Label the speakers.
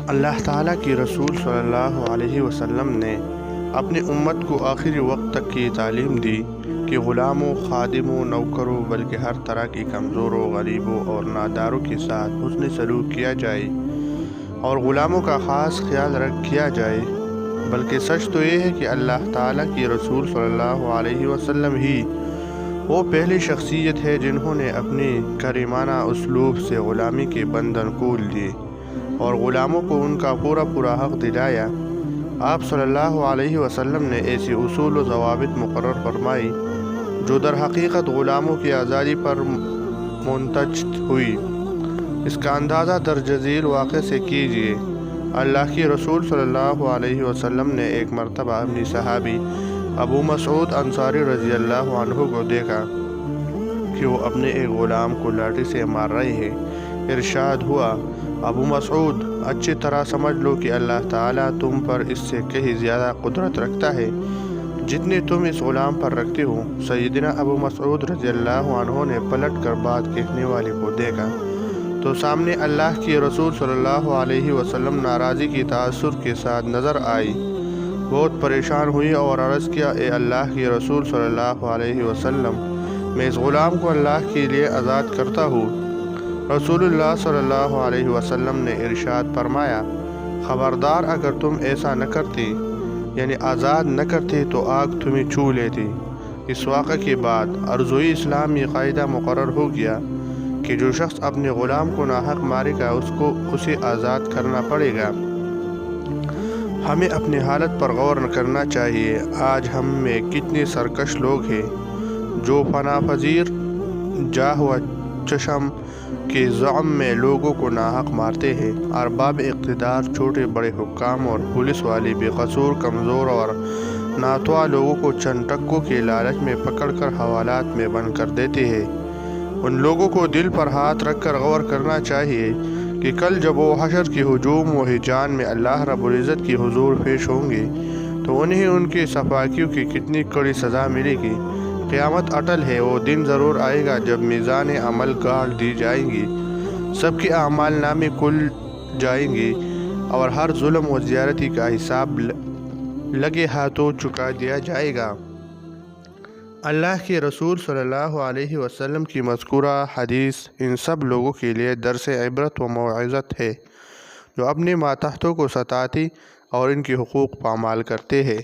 Speaker 1: اللہ تعالیٰ کی رسول صلی اللہ علیہ وسلم نے اپنی امت کو آخری وقت تک کی تعلیم دی کہ غلاموں، خادموں، نوکروں بلکہ ہر طرح کی کمزوروں، غریبوں اور ناداروں کے ساتھ حسن سلوک کیا جائے اور غلاموں کا خاص خیال کیا جائے۔ بلکہ سچ تو یہ ہے کہ اللہ تعالیٰ کی رسول صلی اللہ علیہ وسلم ہی وہ پہلی شخصیت ہے جنہوں نے اپنی کریمانہ اسلوب سے غلامی کے بندھن کھول دیے اور غلاموں کو ان کا پورا حق دلایا۔ آپ صلی اللہ علیہ وسلم نے ایسی اصول و ضوابط مقرر فرمائی جو در حقیقت غلاموں کی آزادی پر منتج ہوئی۔ اس کا اندازہ درج ذیل واقعے سے کیجیے۔ اللہ کی رسول صلی اللہ علیہ وسلم نے ایک مرتبہ اپنی صحابی ابو مسعود انصاری رضی اللہ عنہ کو دیکھا کہ وہ اپنے ایک غلام کو لاٹھی سے مار رہے ہیں۔ ارشاد ہوا، ابو مسعود، اچھی طرح سمجھ لو کہ اللہ تعالیٰ تم پر اس سے کہیں زیادہ قدرت رکھتا ہے جتنی تم اس غلام پر رکھتے ہو۔ سیدنا ابو مسعود رضی اللہ عنہ نے پلٹ کر بات کہنے والے کو دیکھا تو سامنے اللہ کی رسول صلی اللہ علیہ وسلم ناراضی کی تاثر کے ساتھ نظر آئی۔ بہت پریشان ہوئی اور عرض کیا، اے اللہ کی رسول صلی اللہ علیہ وسلم، میں اس غلام کو اللہ کے لیے آزاد کرتا ہوں۔ رسول اللہ صلی اللہ علیہ وسلم نے ارشاد فرمایا، خبردار، اگر تم ایسا نہ کرتے، یعنی آزاد نہ کرتے تو آگ تمہیں چھو لیتی۔ اس واقعے کے بعد عرضوی اسلام یہ قاعدہ مقرر ہو گیا کہ جو شخص اپنے غلام کو ناحق مارے گا اسے آزاد کرنا پڑے گا۔ ہمیں اپنی حالت پر غور کرنا چاہیے۔ آج ہم میں کتنے سرکش لوگ ہیں جو فنا پذیر جاہ و چشم کے زعم میں لوگوں کو ناحق مارتے ہیں۔ ارباب اقتدار، چھوٹے بڑے حکام اور پولیس والے بے قصور کمزور اور ناتواں لوگوں کو چند ٹکوں کے لالچ میں پکڑ کر حوالات میں بند کر دیتے ہیں۔ ان لوگوں کو دل پر ہاتھ رکھ کر غور کرنا چاہیے کہ کل جب وہ حشر کی ہجوم و ہیجان میں اللہ رب العزت کی حضور پیش ہوں گے تو انہیں ان کے سفاکیوں کی کتنی کڑی سزا ملے گی۔ قیامت اٹل ہے، وہ دن ضرور آئے گا جب میزان عمل گاڑ دی جائیں گی، سب کے اعمال نامے کھل جائیں گے اور ہر ظلم و زیادتی کا حساب لگے ہاتھوں چکا دیا جائے گا۔ اللہ کے رسول صلی اللہ علیہ وسلم کی مذکورہ حدیث ان سب لوگوں کے لیے درس عبرت و موعظت ہے جو اپنے ماتحتوں کو ستاتے اور ان کے حقوق پامال کرتے ہیں۔